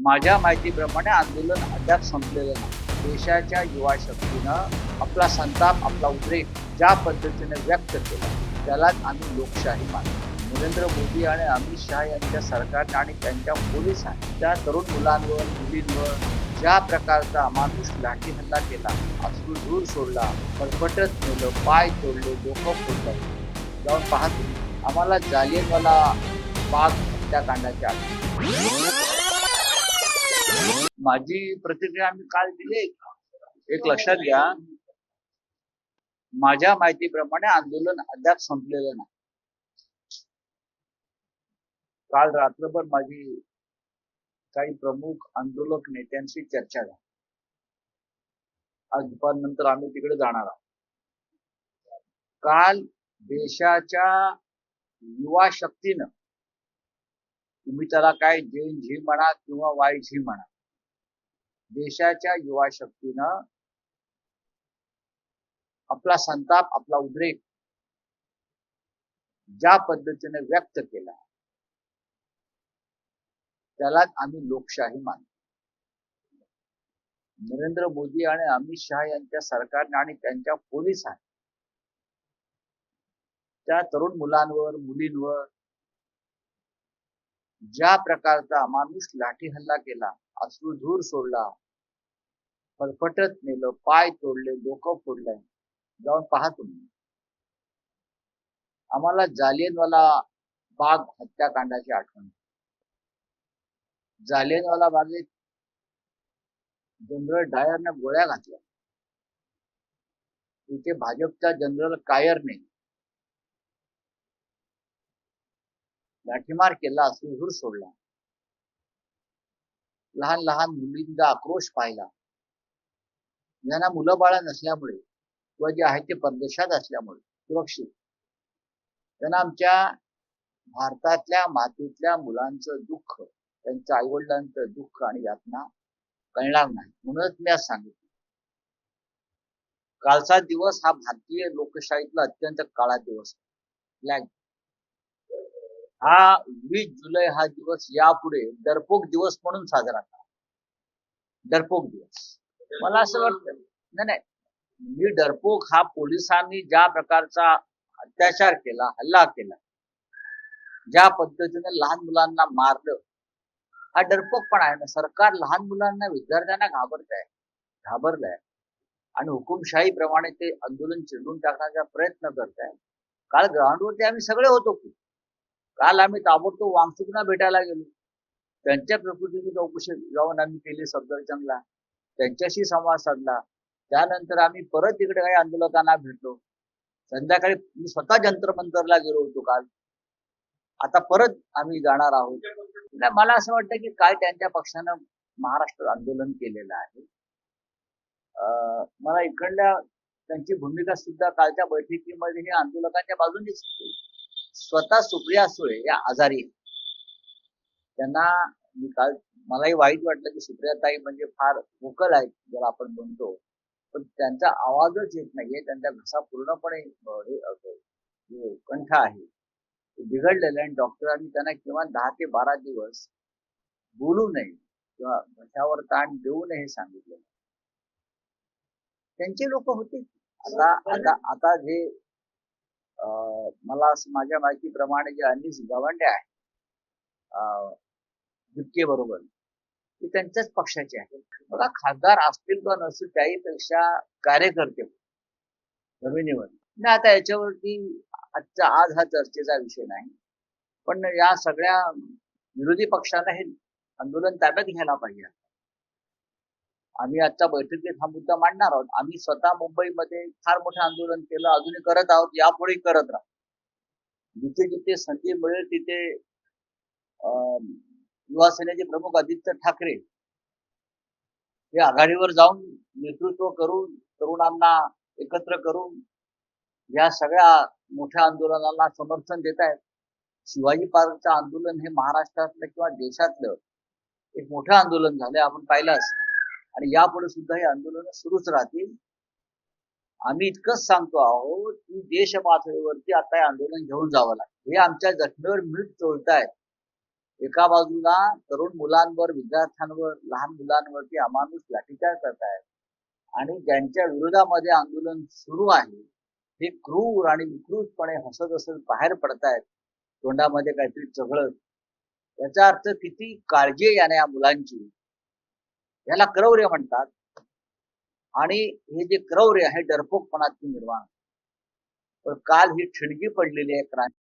माझ्या माहितीप्रमाणे आंदोलन अद्याप संपलेलं नाही. देशाच्या युवा शक्तीनं आपला संताप, आपला उद्रेक ज्या पद्धतीने व्यक्त केला त्यालाच आम्ही लोकशाही मानतो. नरेंद्र मोदी आणि अमित शहा यांच्या सरकारने आणि त्यांच्या पोलिसांनी त्या तरुण मुलांवर, मुलींवर ज्या प्रकारचा अमानुष लाठी हल्ला केला, अश्रूधूर सोडला, फटफटत नेलं, पाय तोडले, डोकं फोडलं, जाऊन पाहतो आम्हाला जालियनवाला बाग हत्याकांडाची आठवण. माझी प्रतिक्रिया आम्ही काल दिली. एक लक्षात घ्या, माझ्या माहितीप्रमाणे आंदोलन अद्याप संपलेलं नाही. काल रात्रभर माझी काही प्रमुख आंदोलक नेत्यांशी चर्चा झाली. आज दुपारनंतर आम्ही तिकडे जाणार आहोत. काल देशाच्या युवा शक्तीनं, तुम्ही त्याला काय जेन झी म्हणा किंवा वाय झी म्हणा, देशाच्या युवा शक्तीनं आपला संताप, आपला उद्रेक ज्या पद्धतीने व्यक्त केला त्यालाच आम्ही लोकशाही मानतो. नरेंद्र मोदी आणि अमित शहा यांच्या सरकारने आणि त्यांच्या पोलिसांनी त्या तरुण मुलांवर, मुलींवर ज्या प्रकारचा अमानुष लाठी हल्ला केला, अश्रूधूर सोडला, फटफटत नेलं, पाय तोडले, डोकं फोडलं, जाऊन पहा तुम्ही. आम्हाला जालियनवाला बाग हत्याकांडाची आठवण. जालियनवाला बागेत जनरल डायरने गोळ्या घातल्या. तिथे भाजपच्या जनरल कायरने लाठीमार केला, अश्रूधूर सोडला. लहान लहान मुलींचा आक्रोश पाहिला. ज्यांना मुलं बाळ नसल्यामुळे किंवा जे आहे ते परदेशात असल्यामुळे सुरक्षित, त्यांना आमच्या भारतातल्या मातीतल्या मुलांचं दुःख, त्यांच्या आईवडिलांचं दुःख आणि यातना कळणार नाही. म्हणूनच मी आज सांगितलं, कालचा दिवस हा भारतीय लोकशाहीतला अत्यंत काळा दिवस. हा 20 जुलै हा दिवस यापुढे डरपोक दिवस म्हणून साजरा करा. डरपोक दिवस. मला असं वाटतं, नाही, मी डरपोक हा पोलिसांनी ज्या प्रकारचा अत्याचार केला, हल्ला केला, ज्या पद्धतीने लहान मुलांना मारलं, हा डरपोक पण आहे ना. सरकार लहान मुलांना, विद्यार्थ्यांना घाबरलंय आणि हुकुमशाही प्रमाणे ते आंदोलन चिरडून टाकण्याचा प्रयत्न करत आहे. काल ग्राउंडवरती आम्ही सगळे होतो की. काल आम्ही ताबडतोब वांगचुकना भेटायला गेलो. त्यांच्या प्रकृतीची चौकशी जाऊन आम्ही केली सफदरजंगला, त्यांच्याशी संवाद साधला. त्यानंतर आम्ही परत तिकडे काही आंदोलकांना भेटलो. संध्याकाळी मी स्वतः जंतर मंतरला गेलो होतो काल. आता परत आम्ही जाणार आहोत. मला असं वाटतं की काय त्यांच्या पक्षानं महाराष्ट्र आंदोलन केलेलं आहे. मला इकडल्या त्यांची भूमिका सुद्धा कालच्या बैठकीमध्ये हे आंदोलकांच्या बाजूनेच होती. स्वतः सुप्रिया सुळे या आजारी, त्यांना मी काल, मलाही वाईट वाटलं की सुप्रियाताई म्हणजे फार वोकल आहेत ज्याला आपण म्हणतो, पण त्यांचा आवाजच येत नाहीये. त्यांचा घसा पूर्णपणे कंठ आहे बिघडलेलं आहे. डॉक्टरांनी त्यांना किमान 10 ते 12 दिवस बोलू नये किंवा घशावर ताण देऊ नये हे सांगितलं. त्यांचे लोक होते. आता आता आता जे मला माझ्या माहितीप्रमाणे जे अनिस गवंडे आहे जितके बरोबर, ते त्यांच्याच पक्षाचे आहेत. बघा, खासदार असतील किंवा नसतील त्याहीपेक्षा कार्यकर्ते जमिनीवर नाही. आता याच्यावरती आज हा चर्चेचा विषय नाही, पण या सगळ्या विरोधी पक्षांना हे आंदोलन ताब्यात घ्यायला पाहिजे. आम्ही आजच्या बैठकीत हा मुद्दा मांडणार आहोत. आम्ही स्वतः मुंबईमध्ये फार मोठं आंदोलन केलं, अजूनही करत आहोत, यापुढे करत राहू. जिथे जिथे संधी मिळेल तिथे युवा सेनेचे प्रमुख आदित्य ठाकरे हे आघाडीवर जाऊन नेतृत्व करून तरुणांना एकत्र करून या सगळ्या मोठ्या आंदोलनाला समर्थन देत आहेत. शिवाजी पार्कचं आंदोलन हे महाराष्ट्रातलं किंवा देशातलं एक मोठं आंदोलन झालंय, आपण पाहिलंच. आणि यापुढे सुद्धा हे आंदोलन सुरूच राहतील. आम्ही इतकंच सांगतो आहोत की देश पातळीवरती आता हे आंदोलन घेऊन जावं लागतं. हे आमच्या जखमेवर मीठ चोळतायत, एका बाजूला तरुण मुलांवर, विद्यार्थ्यांवर, लहान मुलांवरती अमानुष लाठीचार्ज करतायत आणि ज्यांच्या विरोधामध्ये आंदोलन सुरू आहे हे क्रूर आणि विकृतपणे हसत हसत बाहेर पडतायत, तोंडामध्ये काहीतरी चघळत. याचा अर्थ किती काळजी आहे याने या मुलांची. याला क्रौर्य म्हणतात. आणि हे जे क्रौर्य आहे डरपोकपणातून निर्माण. पण काल ही ठिणगी पडलेली आहे क्रांती.